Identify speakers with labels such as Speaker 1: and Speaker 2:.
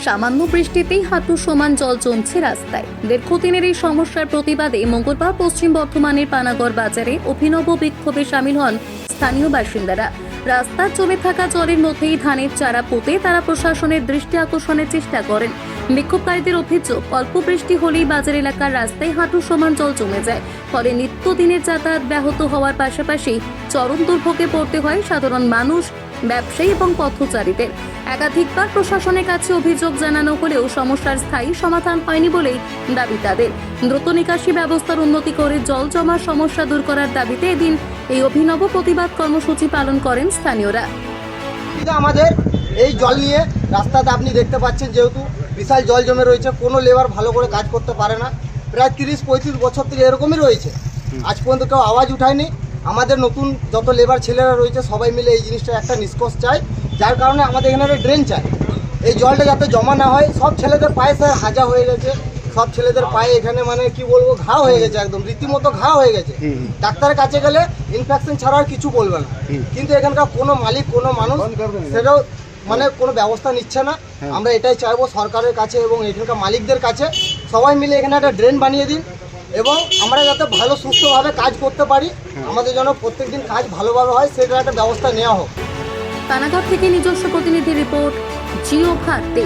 Speaker 1: সামান্য বৃষ্টিতেই হাঁটু সমান জল জমছে রাস্তায়। দীর্ঘদিনের এই সমস্যার প্রতিবাদে মঙ্গলবার পশ্চিম বর্ধমানের পানাগড় বাজারে অভিনব বিক্ষোভে সামিল হন স্থানীয় বাসিন্দারা। রাস্তার জমে থাকা জলের মধ্যেই ধানের চারা পুঁতে তারা প্রশাসনের দৃষ্টি আকর্ষণের চেষ্টা করেন। বিক্ষোভকারীদের অভিযোগ, অল্প বৃষ্টি হলেই বাজার এলাকার রাস্তায় হাঁটু সমান জল জমে যায়, ফলে নিত্যদিনের যাতায়াত ব্যাহত হওয়ার পাশাপাশি চরম দুর্ভোগে পড়তে হয় সাধারণ মানুষ, ব্যবসায়ী এবং পথচারীদের। একাধিকবার প্রশাসনের কাছে অভিযোগ জানানো হলেও সমস্যার স্থায়ী সমাধান হয়নি বলেই দাবি তাদের। দ্রুত নিকাশি ব্যবস্থার উন্নতি করে জল জমার সমস্যা দূর করার দাবিতে এদিন এই অভিনব প্রতিবাদ কর্মসূচি পালন করেন স্থানীয়রা।
Speaker 2: আমাদের এই জল নিয়ে রাস্তাতে আপনি দেখতে পাচ্ছেন, যেহেতু বিশাল জল জমে রয়েছে, কোনো লেবার ভালো করে কাজ করতে পারে না। প্রায় 30-35 বছর থেকে এরকমই রয়েছে, আজ পর্যন্ত কেউ আওয়াজ উঠায়নি। আমাদের নতুন যত লেবার ছেলেরা রয়েছে সবাই মিলে এই জিনিসটা একটা নিষ্কর্ষ চাই, যার কারণে আমাদের এখানে একটা ড্রেন চাই। এই জলটা যাতে জমা না হয়। সব ছেলেদের পায়ে স্যার হাজা হয়ে গেছে, সব ছেলেদের পায়ে এখানে মানে কি বলবো ঘা হয়ে গেছে, একদম রীতিমতো ঘা হয়ে গেছে। ডাক্তারের কাছে গেলে ইনফেকশন ছাড়া আর কিছু বলবে না, কিন্তু এখানকার কোনো মালিক কোনো মানুষ সেটাও মানে কোনো ব্যবস্থা নিচ্ছে না। আমরা এটাই চাইবো সরকারের কাছে এবং এখানকার মালিকদের কাছে, সবাই মিলে এখানে একটা ড্রেন বানিয়ে দিন এবং আমরা যাতে ভালো সুস্থভাবে কাজ করতে পারি, আমাদের যেন প্রত্যেকদিন কাজ ভালোভাবে হয়, সেটার একটা ব্যবস্থা নেওয়া হোক।
Speaker 1: পানাগড় থেকে নিজস্ব প্রতিনিধি রিপোর্ট, জিও ভারতী।